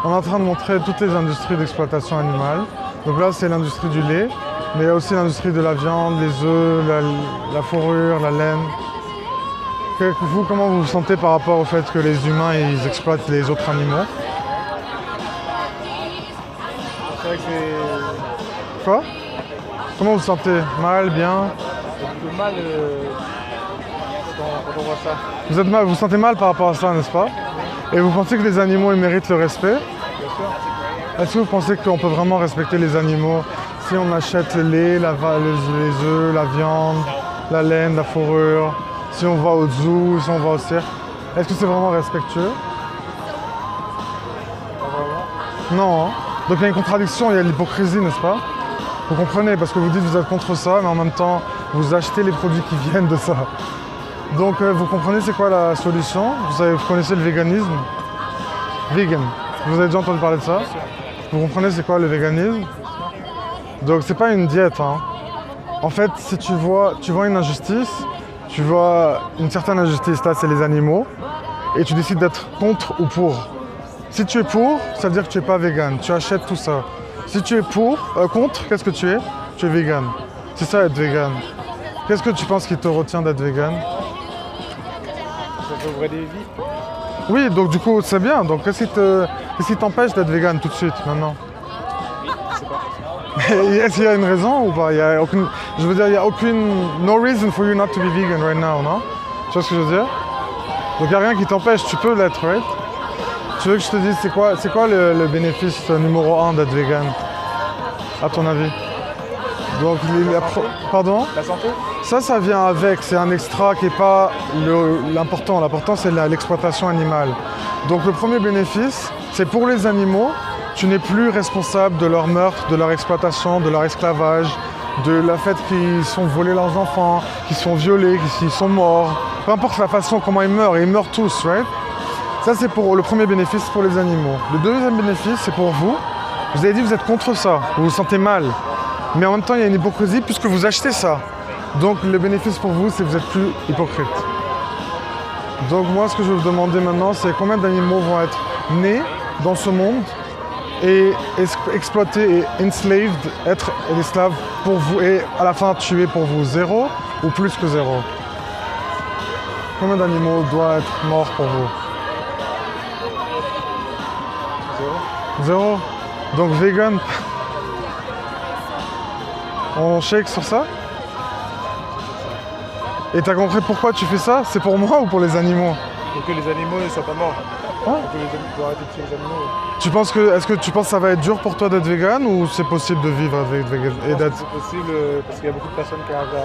On est en train de montrer toutes les industries d'exploitation animale. Donc là, c'est l'industrie du lait, mais il y a aussi l'industrie de la viande, les œufs, la fourrure, la laine. Vous, comment vous vous sentez par rapport au fait que les humains ils exploitent les autres animaux? C'est vrai que c'est Quoi? Comment vous vous sentez? Mal, bien? un peu mal quand on voit ça. Vous êtes mal, vous vous sentez mal par rapport à ça, n'est-ce pas? Et vous pensez que les animaux ils méritent le respect? Bien sûr. Est-ce que vous pensez qu'on peut vraiment respecter les animaux si on achète le lait, les œufs, la viande, la laine, la fourrure, si on va au zoo, si on va au cirque? Est-ce que c'est vraiment respectueux? Pas vraiment. Non. Hein. Donc il y a une contradiction, il y a l'hypocrisie, n'est-ce pas? Vous comprenez, parce que vous dites que vous êtes contre ça, mais en même temps, vous achetez les produits qui viennent de ça. Donc vous comprenez c'est quoi la solution? Vous connaissez le véganisme? Vegan. Vous avez déjà entendu parler de ça? Vous comprenez c'est quoi le véganisme? Donc c'est pas une diète. Hein. En fait, si tu vois une injustice, tu vois une certaine injustice, là c'est les animaux, et tu décides d'être contre ou pour. Si tu es pour, ça veut dire que tu n'es pas vegan, tu achètes tout ça. Si tu es contre, qu'est-ce que tu es? Tu es vegan. C'est ça être vegan. Qu'est-ce que tu penses qui te retient d'être vegan? Ça sauverait des vies. Oui, donc du coup c'est bien. Donc qu'est-ce qui t'empêche d'être vegan tout de suite maintenant? Je sais pas. Est-ce qu'il y a une raison ou pas? Il y a aucune, je veux dire, il n'y a aucune... No reason for you not to be vegan right now, non? Tu vois ce que je veux dire? Donc il n'y a rien qui t'empêche, tu peux l'être, right? Tu veux que je te dise c'est quoi le bénéfice numéro 1 d'être vegan? À ton avis? Donc pardon? La santé? Ça vient avec, c'est un extra qui n'est pas l'important. L'important c'est l'exploitation animale. Donc le premier bénéfice, c'est pour les animaux, tu n'es plus responsable de leur meurtre, de leur exploitation, de leur esclavage, de la fait qu'ils sont volés leurs enfants, qu'ils sont violés, qu'ils sont morts. Peu importe la façon comment ils meurent tous, right? Ça c'est pour le premier bénéfice pour les animaux. Le deuxième bénéfice c'est pour vous. Vous avez dit que vous êtes contre ça, vous vous sentez mal. Mais en même temps il y a une hypocrisie puisque vous achetez ça. Donc le bénéfice pour vous c'est que vous êtes plus hypocrite. Donc moi ce que je vais vous demander maintenant c'est combien d'animaux vont être nés dans ce monde et exploités et enslaved, être esclaves pour vous et à la fin tués pour vous, 0 ou plus que 0? Combien d'animaux doivent être morts pour vous? 0. Donc vegan. On shake sur ça? Et t'as compris pourquoi tu fais ça? C'est pour moi ou pour les animaux? Pour que les animaux ne soient pas morts. Ouais. Pour arrêter de tuer les animaux. Est-ce que tu penses que ça va être dur pour toi d'être vegan ou c'est possible de vivre avec vegan et d'être... C'est possible parce qu'il y a beaucoup de personnes qui arrivent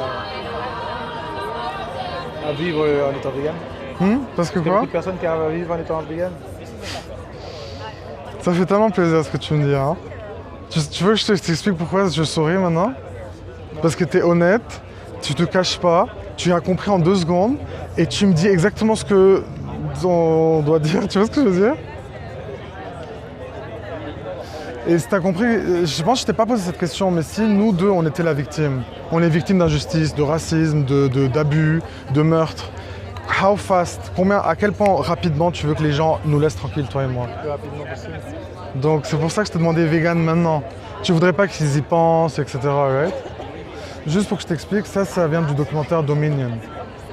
à vivre en étant vegan. Parce que Il y a quoi? beaucoup de personnes qui arrivent à vivre en étant vegan. Ça fait tellement plaisir ce que tu me dis. Hein. Tu veux que je t'explique pourquoi je souris maintenant? Parce que tu es honnête, tu te caches pas, tu as compris en 2 secondes et tu me dis exactement ce que on doit dire. Tu vois ce que je veux dire? Et si tu as compris, je pense que je t'ai pas posé cette question, mais si nous deux on était la victime, on est victime d'injustice, de racisme, d'abus, de meurtre, how fast, à quel point rapidement tu veux que les gens nous laissent tranquilles, toi et moi? Le plus rapidement possible. Donc c'est pour ça que je t'ai demandé vegan maintenant. Tu voudrais pas qu'ils y pensent, etc. Right? Juste pour que je t'explique, ça vient du documentaire Dominion.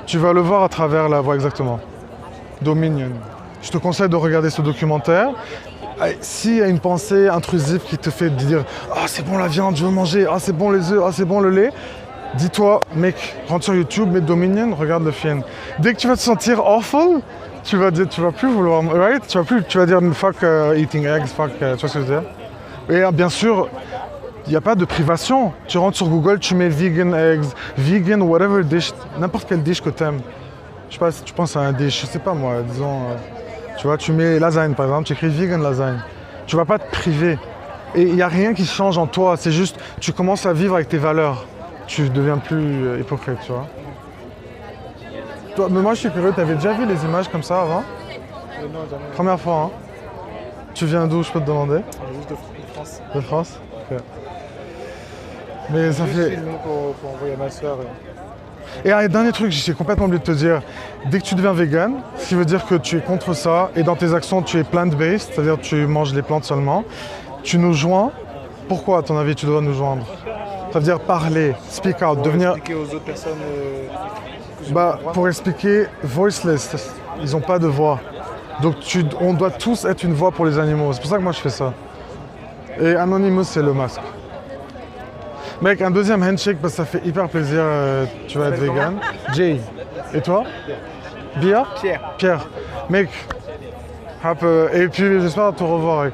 Tu vas le voir à travers la voie exactement. Dominion. Je te conseille de regarder ce documentaire. S'il y a une pensée intrusive qui te fait dire « Ah, c'est bon la viande, je veux manger. Ah, c'est bon les œufs. Ah, c'est bon le lait. » Dis-toi, mec, rentre sur YouTube, mets Dominion, regarde le film. Dès que tu vas te sentir awful, tu vas plus vouloir, right? Tu vas dire fuck eating eggs, fuck, tu vois ce que je veux dire? Et bien sûr, il n'y a pas de privation. Tu rentres sur Google, tu mets vegan eggs, vegan whatever dish, n'importe quel dish que t'aimes. Je sais pas si tu penses à un dish, je sais pas moi, disons, tu vois, tu mets lasagne par exemple, tu écris vegan lasagne. Tu vas pas te priver. Et il n'y a rien qui change en toi, c'est juste, tu commences à vivre avec tes valeurs. Tu deviens plus hypocrite, tu vois. Toi, mais moi je suis curieux, tu avais déjà vu les images comme ça avant? Non, jamais. Première fois, hein? Tu viens d'où, je peux te demander? Juste de France. De France? Ok. Mais ça Juste fait... filmé pour envoyer à ma soeur. Et un dernier truc, j'ai complètement oublié de te dire, dès que tu deviens vegan, ce qui veut dire que tu es contre ça et dans tes actions tu es plant-based, c'est-à-dire tu manges les plantes seulement, tu nous joins. Pourquoi, à ton avis, tu dois nous joindre? Ça veut dire parler, speak out, Pour devenir... expliquer aux autres personnes que je Bah, comprends. pour expliquer, voiceless, ils n'ont pas de voix. Donc on doit tous être une voix pour les animaux. C'est pour ça que moi je fais ça. Et Anonymous, c'est le masque. Mec, un deuxième handshake parce que ça fait hyper plaisir. Tu vas être s'appelle vegan. Jay. Et toi? Bia? Pierre. Pierre. Mec. Et puis j'espère te revoir avec.